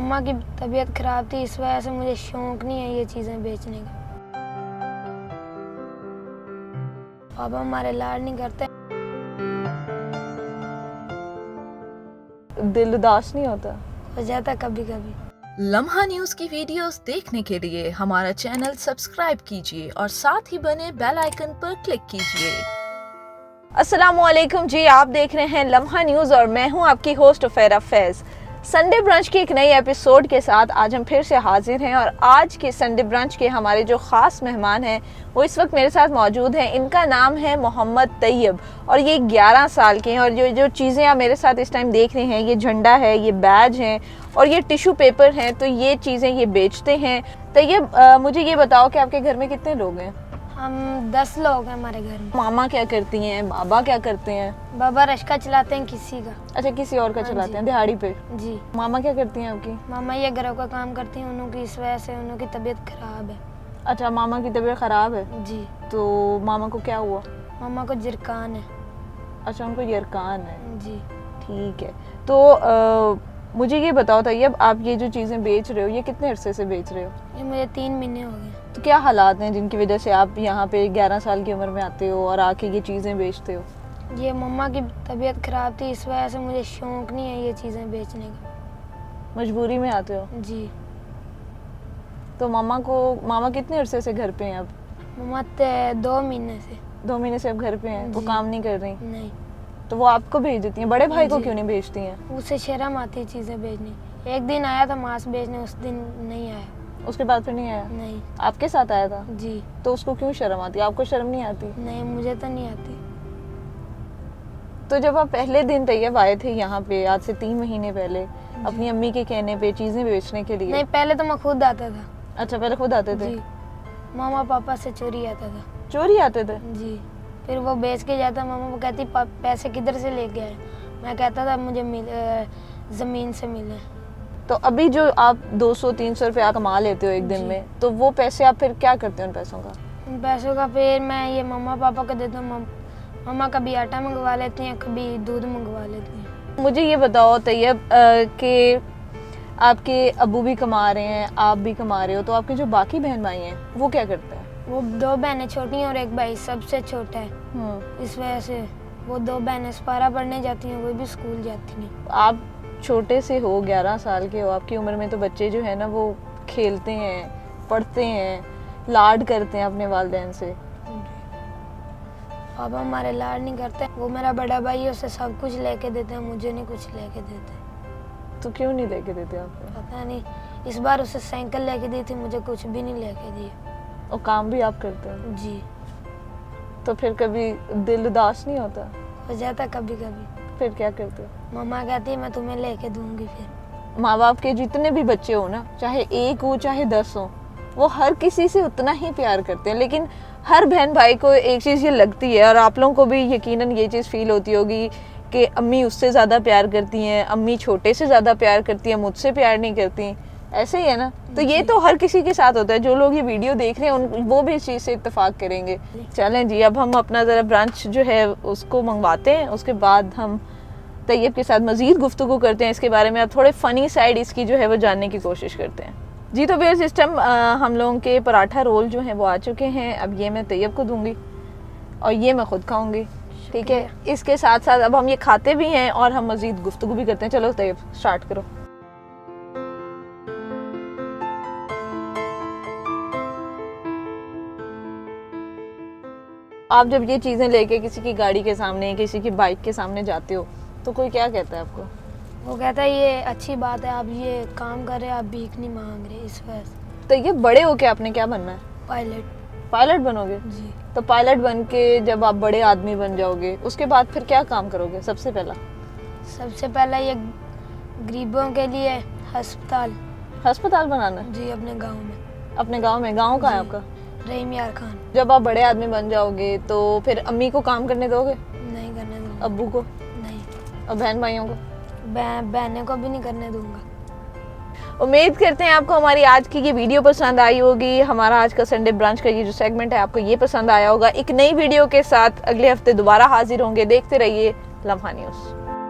मम्मा की तबीयत खराब थी, इस वजह से मुझे शौक नहीं है ये चीज़ें बेचने का। पापा हमारे लाड नहीं करते। दिल उदास नहीं होता? हो जाता कभी कभी। लम्हा न्यूज की वीडियोस देखने के लिए हमारा चैनल सब्सक्राइब कीजिए और साथ ही बने बेल आइकन पर क्लिक कीजिए। अस्सलामुअलैकुम जी, आप देख रहे हैं लम्हा न्यूज़ और मैं हूं आपकी होस्ट उफैरा फैज़। संडे ब्रंच की एक नई एपिसोड के साथ आज हम फिर से हाजिर हैं और आज के संडे ब्रंच के हमारे जो ख़ास मेहमान हैं वो इस वक्त मेरे साथ मौजूद हैं। इनका नाम है मोहम्मद तैयब और ये 11 साल के हैं और जो चीज़ें आप मेरे साथ इस टाइम देख रहे हैं, ये झंडा है, ये बैज हैं और ये टिश्यू पेपर हैं, तो ये चीज़ें ये बेचते हैं। तैयब, मुझे ये बताओ कि आपके घर में कितने लोग हैं? हम 10 लोग हैं हमारे घर में। मामा क्या करती हैं, बाबा क्या करते हैं? बाबा रिक्शा चलाते हैं किसी का। अच्छा, किसी और का हाँ चलाते जी। हैं दिहाड़ी पे। जी। मामा क्या करती हैं आपकी? मामा ये घरों का काम करती हैं, उन्हों की इस वजह से उन्हों की तबीयत खराब है। अच्छा, मामा की तबीयत ख़राब है। जी। तो मामा को क्या हुआ? मामा को जिरकान है। अच्छा, उनको यरकान है। जी। ठीक है। तो मुझे ये बताओ तैयब, आप ये जो चीज़ें बेच रहे हो ये कितने अरसे से बेच रहे हो? ये मुझे 3 महीने हो गए। तो क्या हालात हैं जिनकी वजह से आप यहाँ पे 11 साल की उम्र में आते हो और आके ये चीज़ें बेचते हो? ये मम्मा की तबीयत खराब थी, इस वजह से मुझे शौक नहीं है ये चीज़ें बेचने का। मजबूरी में आते हो? जी। तो मामा कितने अरसे से घर पे हैं अब? मम्मा 2 महीने से। 2 महीने से अब घर पे हैं, वो जी। काम नहीं कर रही? नहीं। तो वो आपको भेज देती हैं? बड़े भाई को जी। क्यों नहीं भेजती हैं? उसे शर्म आती है चीज़ें बेचने। एक दिन आया था मांस बेचने, उस दिन नहीं आया। उसके बाद फिर नहीं आया? नहीं। आपके साथ आया था? जी। तो उसको क्यों शर्म आती है? आपको शर्म नहीं आती? नहीं, मुझे तो नहीं आती। तो जब आप पहले दिन तैयब आए थे यहाँ पे आज से 3 महीने पहले अपनी अम्मी के कहने पे चीजें बेचने के लिए? नहीं, पहले तो मैं खुद आता था। अच्छा, पहले खुद आते थे? जी। मामा पापा से चोरी आता था। चोरी आते थे? जी। फिर वो बेच के जाता, मामा वो कहती पैसे किधर से लेके आए? मैं कहता था मुझे ज़मीन से मिले। तो अभी जो आप 200-300 रुपया कमा लेते हो एक दिन जी। में, तो वो पैसे आप फिर क्या करते हो उन पैसों का? उन पैसों का फिर मैं ये मम्मा पापा को देता हूँ। मम्मा कभी आटा मंगवा लेती हैं, कभी दूध मंगवा लेती हैं। मुझे ये बताओ तैयब कि आपके अब्बू भी कमा रहे हैं, आप भी कमा रहे हो, तो आपके जो बाकी बहन भाई हैं वो क्या करते हैं? वो 2 बहनें छोटी हैं और एक भाई सबसे छोटा है। इस वजह से वो 2 बहनें सपारा पढ़ने जाती हैं, वो भी स्कूल जाती हैं। आप छोटे से हो, 11 साल के हो, आपकी उम्र में तो बच्चे जो है ना वो खेलते हैं, पढ़ते हैं, लाड करते हैं अपने वालिदैन से। पापा हमारे लाड नहीं करते। वो मेरा बड़ा भाई है, उसे सब कुछ लेके देते हैं, मुझे नहीं कुछ लेके देते। तो क्यों नहीं लेके देते आपको? पता नहीं, इस बार उसे साइकिल लेके दी थी, मुझे कुछ भी नहीं लेके दी। और काम भी आप करते हो? जी। तो फिर कभी दिल उदास नहीं होता? हो जाता कभी कभी। फिर क्या करते हो? मम्मा कहती है मैं तुम्हें लेके दूंगी। फिर माँ बाप के जितने भी बच्चे हो ना, चाहे 1 हो चाहे 10 हो, वो हर किसी से उतना ही प्यार करते हैं, लेकिन हर बहन भाई को एक चीज़ ये लगती है और आप लोगों को भी यकीनन ये चीज़ फील होती होगी कि अम्मी उससे ज़्यादा प्यार करती हैं, अम्मी छोटे से ज़्यादा प्यार करती हैं, मुझसे प्यार नहीं करती। ऐसे ही है ना? तो ये तो हर किसी के साथ होता है। जो लोग ये वीडियो देख रहे हैं वो भी इस चीज़ से इत्तेफाक करेंगे। चलें जी, अब हम अपना ज़रा ब्रांच जो है उसको मंगवाते हैं, उसके बाद हम तैयब के साथ मज़ीद गुफ्तगू करते हैं इसके बारे में। अब थोड़े फ़नी साइड इसकी जो है वो जानने की कोशिश करते हैं। जी, तो बेयर सिस्टम हम लोगों के पराठा रोल जो हैं वो आ चुके हैं। अब ये मैं तैयब को दूंगी और ये मैं खुद खाऊंगी, ठीक है? इसके साथ साथ अब हम ये खाते भी हैं और हम मज़ीद गुफ्तगू भी करते हैं। चलो तैयब, स्टार्ट करो। आप जब ये चीज़ें लेके किसी की गाड़ी के सामने, किसी की बाइक के सामने जाते हो तो कोई क्या कहता है आपको? वो कहता है ये अच्छी बात है, आप ये काम कर रहे हैं, आप भीख नहीं मांग रहे। इस वजह से। तो ये बड़े होके आपने क्या बनना है? पायलट बनोगे? जी। तो पायलट बन के जब आप बड़े आदमी बन जाओगे उसके बाद फिर क्या काम करोगे? सबसे पहला ये गरीबों के लिए अस्पताल बनाना है? जी, अपने गांव में। अपने गांव में? गांव कहाँ है आपका? रहीम यार खान। जब आप बड़े आदमी बन जाओगे तो फिर अम्मी को काम करने दोगे? नहीं करने दूंगा। अब्बू को? नहीं। और बहन भाइयों को? बहनों को भी नहीं करने दूंगा। उम्मीद करते हैं आपको हमारी आज की ये वीडियो पसंद आई होगी। हमारा आज का संडे ब्रांच का ये जो सेगमेंट है आपको ये पसंद आया होगा। एक नई वीडियो के साथ अगले हफ्ते दोबारा हाजिर होंगे। देखते रहिए लम्हा न्यूज़।